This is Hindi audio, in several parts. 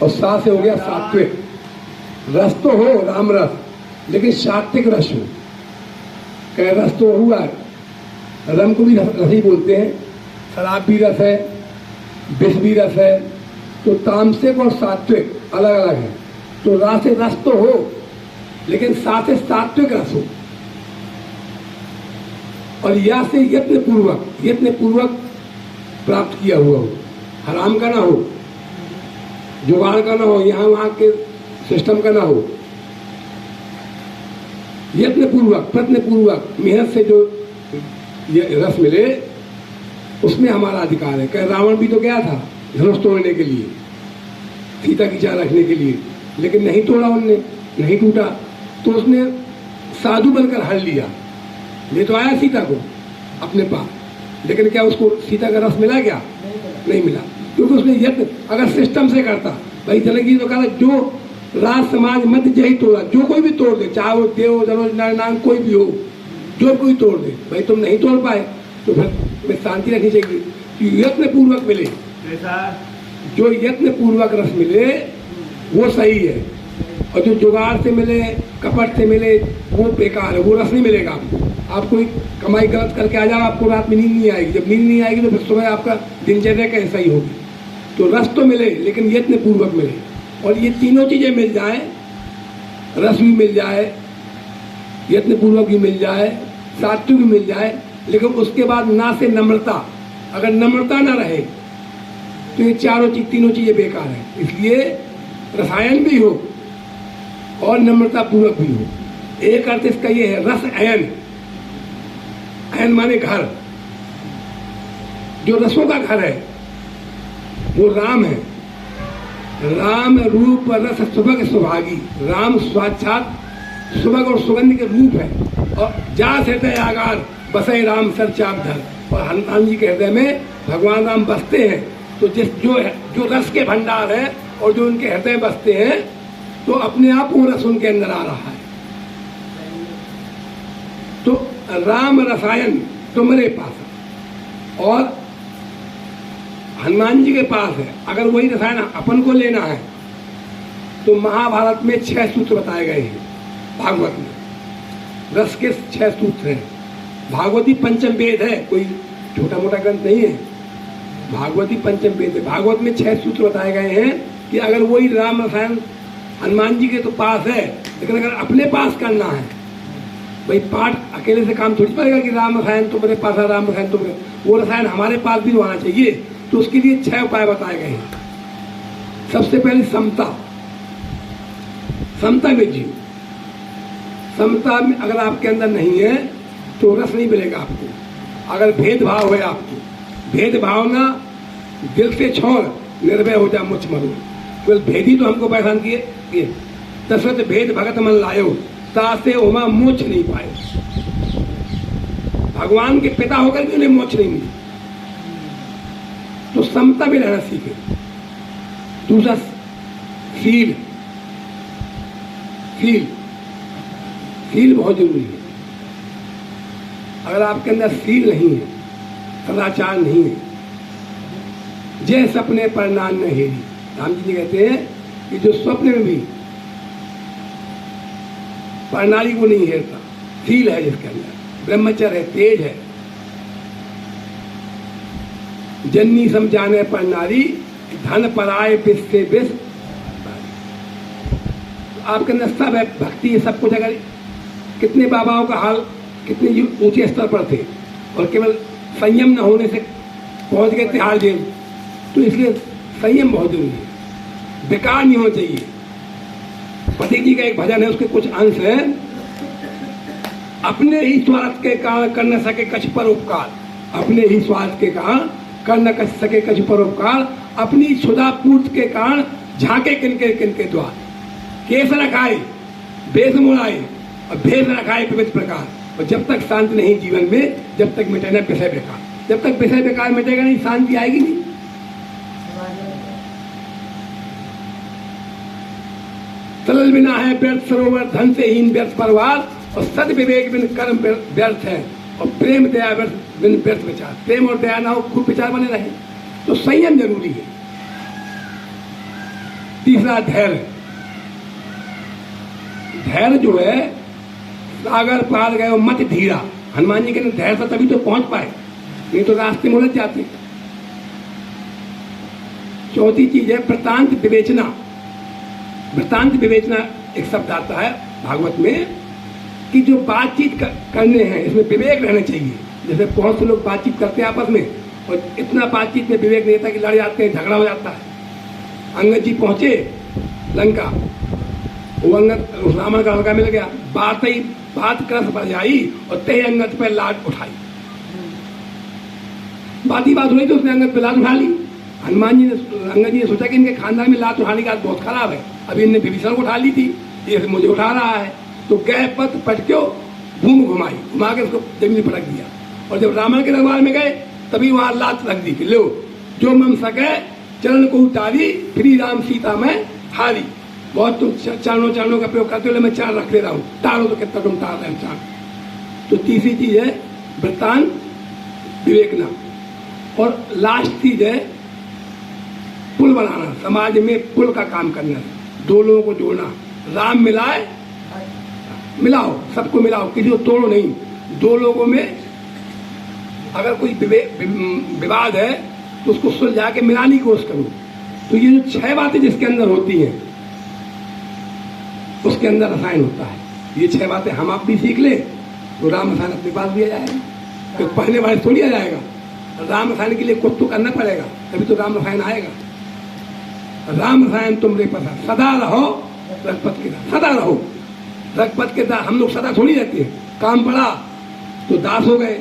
और सा से हो गया सात्विक। रस तो हो राम रस, लेकिन सात्विक रस हो। कह रस तो हुआ, रम को भी रस ही बोलते हैं, शराब भी रस है, विष भी रस है। तो तामसिक और सात्विक अलग अलग है। तो रा से रस तो हो, लेकिन सा से सात्विक रस हो। और या से यत्न पूर्वक प्राप्त किया हुआ हो, हराम का ना हो, जुगाड़ का ना हो, यहाँ वहां के सिस्टम का ना हो। यत्न पूर्वक मेहनत से जो ये रस मिले, उसमें हमारा अधिकार है। कह रावण भी तो गया था धनुष तोड़ने के लिए, सीता की चाह रखने के लिए, लेकिन नहीं तोड़ा उनने, नहीं टूटा। तो उसने साधु बनकर हर लिया, ले तो आया सीता को अपने पास, लेकिन क्या उसको सीता का रस मिला? क्या नहीं मिला, क्योंकि उसने यत्न अगर सिस्टम से करता। भाई जनक जी तो कहा जो राज समाज मध्य जही तोड़ा, जो कोई भी तोड़ दे, चाहे वो देव धनुष नारायण कोई भी हो, जो कोई तोड़ दे। भाई तुम नहीं तोड़ पाए तो फिर शांति रखनी चाहिए कि यत्न पूर्वक मिले। जो यत्न पूर्वक रस मिले वो सही है, और जो जुगाड़ से मिले, कपट से मिले, वो बेकार है, वो रस नहीं मिलेगा आपको। आप कोई कमाई गलत करके आ जाओ, आपको रात में नींद नहीं आएगी। जब नींद नहीं आएगी तो फिर सुबह आपका दिनचर्या कैसा ही होगी। तो रस तो मिले, लेकिन यत्न पूर्वक मिले। और ये तीनों चीजें मिल जाए, रस भी मिल जाए, यत्न पूर्वक भी मिल जाए, सात्विक भी मिल जाए, लेकिन उसके बाद ना से नम्रता। अगर नम्रता ना रहे तो ये तीनों चीजें बेकार है। इसलिए रसायन भी हो और नम्रता पूर्वक भी हो। एक अर्थ इसका ये है, रस अयन। अयन माने घर। जो रसों का घर है वो राम है। राम रूप रस सुभग सुभागी। राम साक्षात सुभग और सुगंध के रूप है। और जा हृदय आगार बसे राम सर चाप धर। और हनुमान जी के हृदय में भगवान राम बसते हैं। तो जो रस के भंडार है और जो उनके हृदय बसते हैं, तो अपने आप वो रस उनके अंदर आ रहा है। तो राम रसायन तुम्हारे पास है और हनुमान जी के पास है। अगर वही रसायन अपन को लेना है तो महाभारत में 6 सूत्र बताए गए हैं। भागवत में रस के 6 सूत्र हैं। भागवती पंचम वेद है, कोई छोटा मोटा ग्रंथ नहीं है। भागवती पंचम वेद है। भागवत में 6 सूत्र बताए गए हैं कि अगर वही राम रसायन हनुमान जी के तो पास है, लेकिन अगर अपने पास करना है, भाई पाठ अकेले से काम थोड़ी पड़ेगा कि राम रसायन तुम्हारे पास है, राम रसायन तुम्हारे, वो रसायन हमारे पास भी होना चाहिए। तो उसके लिए 6 उपाय बताए गए हैं। सबसे पहले समता में जियो। समता में अगर आपके अंदर नहीं है तो रस नहीं मिलेगा आपको। अगर भेदभाव है आपको, भेदभाव ना दिल से छोड़, निर्भय हो जा मुझ मरो। केवल भेदी तो हमको परेशान किए। दशरथ भेद भगत मन लायो, तासे उमा मोक्ष नहीं पाए। भगवान के पिता होकर भी उन्हें मोक्ष नहीं मिली। तो समता में रहना सीखे। दूसरा सील बहुत जरूरी है। अगर आपके अंदर सील नहीं है, सदाचार नहीं है, जय सपने पर नान न हेरी। राम जी कहते हैं कि जो स्वप्न में भी प्रणाली को नहीं हेरता, सील है जिसके अंदर, ब्रह्मचर्य है, तेज है। जन्नी समझाने पर नारी, धन पराए विष से विष। आपके अंदर सब है, भक्ति है, सब कुछ। अगर कितने बाबाओं का हाल कितने ऊंचे स्तर पर थे और केवल संयम न होने से पहुंच गए तिहाड़ जेल। तो इसलिए संयम बहुत जरूरी है, बेकार नहीं होना चाहिए। पति जी का एक भजन है, उसके कुछ अंश है। अपने ही स्वार्थ के कारण कर न सके कछ परोपकार। अपने ही स्वार्थ के कारण कर न सके कछ परोपकार। अपनी क्षुधा पूर्ति के कारण झांके किनके द्वार। केस रखाए बेस मुड़ाए और भेद रखाए विविध प्रकार। और जब तक शांति नहीं जीवन में, जब तक मिटे ना विषय बेकार। जब तक विषय बेकार मिटेगा नहीं, शांति आएगी नहीं। सरल बिना है व्यर्थ सरोवर, धन से हीन व्यर्थ परिवार। और सद विवेक बिन कर्म व्यर्थ है, और प्रेम दया बिन व्यर्थ विचार। प्रेम और दया ना हो, खूब विचार बने रहे। तो संयम जरूरी है। तीसरा धैर्य। धैर्य जो है, सागर पार गए मत धीरा। हनुमान जी के धैर्य से तभी तो पहुंच पाए, नहीं तो रास्ते में उलझ जाते। चौथी चीज है वृत्तांत विवेचना। वृत्तांत विवेचना एक शब्द आता है भागवत में कि जो बातचीत करने हैं इसमें विवेक रहना चाहिए। जैसे बहुत से लोग बातचीत करते हैं आपस में, और इतना बातचीत में विवेक नहीं रहता कि लड़ जाते हैं, झगड़ा हो जाता है। अंगद जी पहुंचे लंका, वो अंगद रावण का लड़का मिल गया, बात कर बढ़ जाई और ते अंगद पे लात उठाई। बात ही बात हुई तो उसने अंगद पे लात उठा ली। हनुमान जी ने, अंगद जी ने सोचा कि इनके खानदान में लात उठाने की आदत बहुत खराब है, अभी इनने विभीषण को उठा ली थी, ये मुझे उठा रहा है। तो गए पथ पटक्यो, भूमि घुमा के उसको जमीन पटक दिया। और जब रावण के दरबार में गए तभी वहां लात रख दी कि लो जो मम सके चरण को उतारी, फ्री राम सीता में हारी। बहुत तुम चरणों का प्रयोग करते हो, मैं चार रख दे रहा हूँ, तारो तो कितना तुम तार रहे चार। तो तीसरी चीज है वृत्तांत विवेकना। और लास्ट चीज है पुल बनाना, समाज में पुल का काम करना, दो लोगों को जोड़ना। राम मिलाओ, सबको मिलाओ, किसी को तोड़ो नहीं। दो लोगों में अगर कोई विवाद है तो उसको सुलझा के मिलाने की कोशिश करो। तो ये जो 6 बातें जिसके अंदर होती हैं उसके अंदर रसायन होता है। ये 6 बातें हम आप भी सीख ले तो राम रसायन अपने पास भी आ जाएगा। तो पहले बार थोड़ी आ जाएगा, राम रसायन के लिए कुछ तो करना पड़ेगा, तभी तो राम रसायन आएगा। राम रसायन तुमरे पसंद, सदा रहो रघुपत के दास, सदा रहो रघुपत के दास। हम लोग सदा थोड़ी रहते हैं, काम पड़ा तो दास हो गए,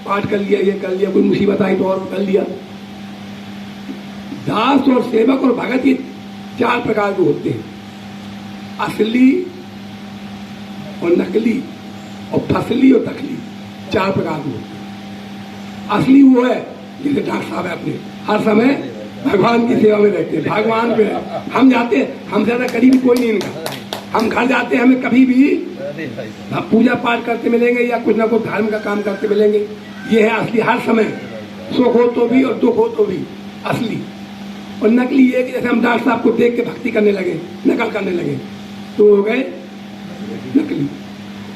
पाठ कर लिया, ये कर लिया, कोई मुसीबत आई तो और कर लिया। दास और सेवक और भगत ये 4 प्रकार के होते हैं, असली और नकली और फसली और तकली, 4 प्रकार के होते हैं। असली वो है जैसे डॉक्टर साहब है, अपने हर समय भगवान की सेवा में रहते हैं, भगवान पे हम जाते हैं, हम ज्यादा करीब कोई नहीं इनका। हम घर जाते हैं, हमें कभी भी पूजा पाठ करते मिलेंगे या कुछ ना कुछ धर्म का काम करते मिलेंगे। ये है असली, हर समय सुख हो तो भी और दुख हो तो भी असली। और नकली ये कि जैसे हम डॉक्टर साहब को देख के भक्ति करने लगे, नकल करने लगे, तो हो गए नकली।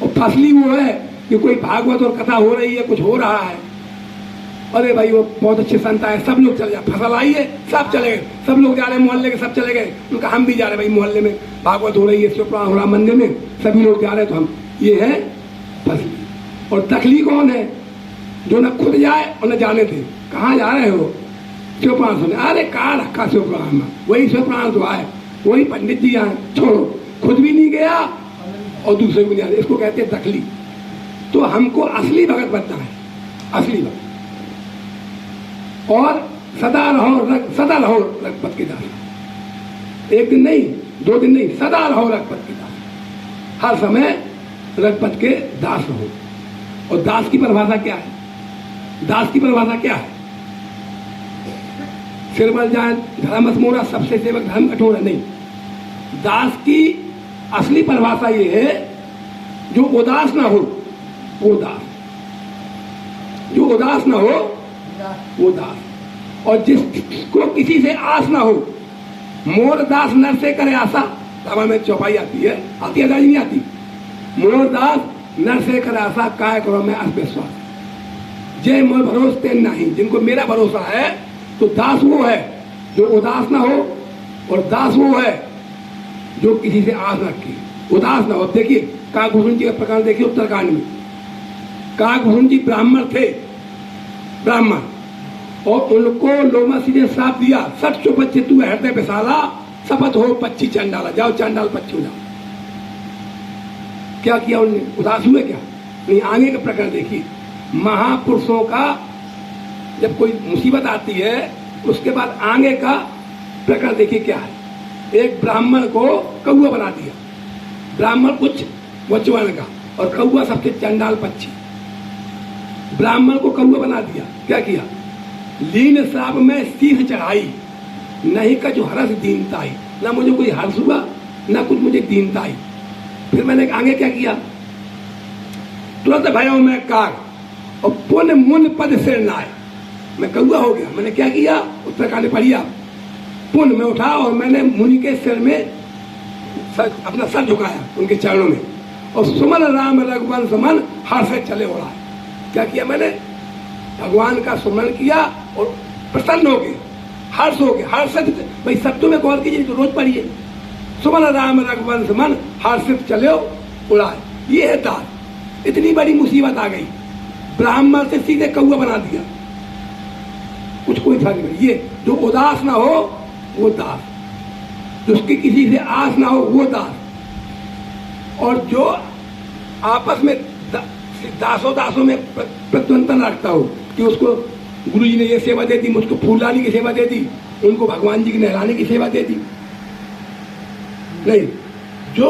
और फसली वो है कि कोई भागवत और कथा हो रही है, कुछ हो रहा है, अरे भाई वो बहुत अच्छे संत आए, सब लोग चले जाए, फसल आई है, सब चले गए, सब लोग जा रहे हैं मोहल्ले के, सब चले गए। उनका हम भी जा रहे हैं भाई, मोहल्ले में भागवत हो रही है, शिवपुराण हो रहा मंदिर में, सभी लोग जा रहे हैं तो हम। ये है फसली। और तकली कौन है? जो न खुद जाए और न जाने दे। कहाँ जा रहे हो? शिवपुराण सुने। अरे कहाँ रखा शिवपुराण में, वही शिवपुराण तो आए, वही पंडित जी आए, छोड़ो, खुद भी नहीं गया और दूसरे को नहीं आए, इसको कहते हैं तकली। तो हमको असली भगत बनना है, असली भगत। और सदा रहो रघुपत के दास। एक दिन नहीं, 2 दिन नहीं, सदा रहो रघुपत के दास। हर समय रघुपत के दास रहो। और दास की परिभाषा क्या है? दास की परिभाषा क्या है? सिर बल जाए धर्मस मोरा, सबसे सेवक धर्म कठोर है, नहीं। दास की असली परिभाषा ये है जो उदास ना हो वो दास, जो उदास ना हो वो दास। और जिसको किसी से आस ना हो, मोर दास नर से करे आशा। रामायण में चौपाई आती है दादी नहीं आती। मोर दास नर से करे आशा, काय करो मैं अस विश्वास। जय मोर भरोस तेन नहीं, जिनको मेरा भरोसा है। तो दास वो है जो उदास ना हो, और दास वो है जो किसी से आस न रखे, उदास ना हो। देखिए काकभूषण जी का प्रकरण देखिए उत्तरकांड में। काकभूषण जी ब्राह्मण थे, ब्राह्मण, और उनको लोमस ने श्राप दिया, सच बच्चे तू हृदय विशाला, शपथ हो पच्ची चंडाला, जाओ चंडाल पच्ची हो जाओ। क्या किया उन्होंने? उदास हुए क्या? नहीं। आगे का प्रकरण देखिए, महापुरुषों का जब कोई मुसीबत आती है उसके बाद आगे का प्रकरण देखिए क्या है। एक ब्राह्मण को कौआ बना दिया, ब्राह्मण कुछ वचवन का, और कौआ सबसे चंडाल पक्षी। ब्राह्मण को कौआ बना दिया, क्या किया? लीन श्राप में शीश चढ़ाई, नहीं का जो हर्ष दीनता आई, ना मुझे कोई हर्ष हुआ ना कुछ मुझे दीनता आई। फिर मैंने आगे क्या किया? तुरंत भयो मैं कार, और पुन मुन पद सिर नाय, मैं कौआ हो गया। मैंने क्या किया? उत्तरकांड पढ़िए आप। पुण्य में उठा और मैंने मुनि के सिर में अपना सर झुकाया उनके चरणों में, और सुमन राम रघुवंश मन हर्ष से चले उड़ा। क्या किया मैंने? भगवान का सुमरण किया और प्रसन्न हो गए, हर्ष हो गए। हर्ष भाई शब्दों में गौर कीजिए तो रोज पढ़िए, सुमन राम रघुवंश मन हर्षित चले उड़ाए। ये है दास। इतनी बड़ी मुसीबत आ गई, ब्राह्मण से सीधे कौआ बना दिया, कुछ कोई फर्क नहीं। ये जो उदास ना हो वो दास, जिसकी किसी से आस ना हो वो दास, और जो आपस में दासों में प्रतिबंधन रखता हो कि उसको गुरु जी ने ये सेवा दे दी, मुझको फूलदानी की सेवा दे दी, उनको भगवान जी की नहलाने की सेवा दे दी। नहीं, जो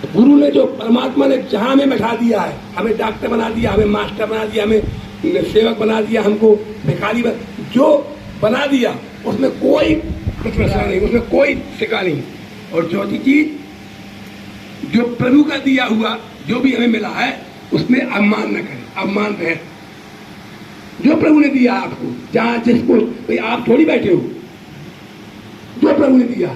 गुरु ने, जो परमात्मा ने जहां हमें बैठा दिया है, हमें डॉक्टर बना दिया, हमें मास्टर बना दिया, हमें सेवक बना दिया, हमको भिखारी जो बना दिया, उसमें कोई प्रशंसा नहीं, उसमें कोई सिका नहीं। और चौथी चीज, जो प्रभु का दिया हुआ जो भी हमें मिला है उसमें अपमान न करें, अपमान रहे। जो प्रभु ने दिया आपको, जहां जिसको, भाई आप थोड़ी बैठे हो, जो प्रभु ने दिया,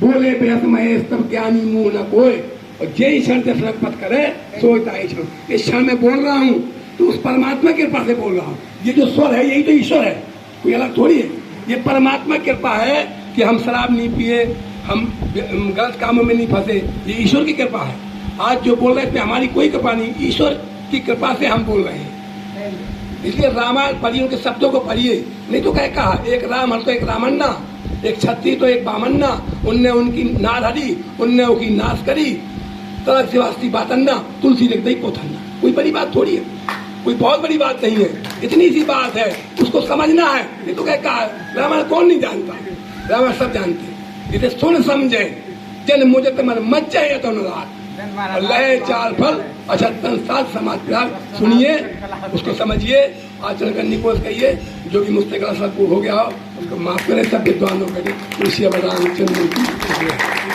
बोले बेहद महेश तब ज्ञानी मुंह न कोई, और जय क्षण दशरथ पथ करे सोचता ही क्षण। इस क्षण में बोल रहा हूं तो उस परमात्मा की कृपा से बोल रहा हूं। ये जो स्वर है यही तो ईश्वर है, कोई अलग थोड़ी है। ये परमात्मा की कृपा है कि हम शराब नहीं पिए, हम गलत कामों में नहीं फंसे, ये ईश्वर की कृपा है। आज जो बोल रहे हैं हमारी कोई कृपा नहीं, ईश्वर की कृपा से हम बोल रहे हैं। इसलिए रामायण पढ़िए, उनके शब्दों को पढ़िए, नहीं तो क्या कहा, एक राम हर तो एक रामन्ना, एक छत्री तो एक बामन्ना, उनने उनकी नार हरी, उनने उनकी नाश करी, तड़क शिवास्ती बातन्ना, तुलसी लिख दई पोथन्ना। कोई बड़ी बात थोड़ी है, कोई बहुत बड़ी बात नहीं है, इतनी सी बात है, उसको समझना है। नहीं तो क्या कहा, रामायण कौन नहीं जानता, रामायण सब जानते हैं। इसे सुन समझे जन मुझे तमन मच जाए तो अनुराग, लय चाल फल अछतन सात समाज प्यार। सुनिए, उसको समझिए, आचरण करने को कहिए। जो भी मुझसे गलत हो गया हो उसको माफ करें। सब विद्वानों के तुलसी बदान चंद्र की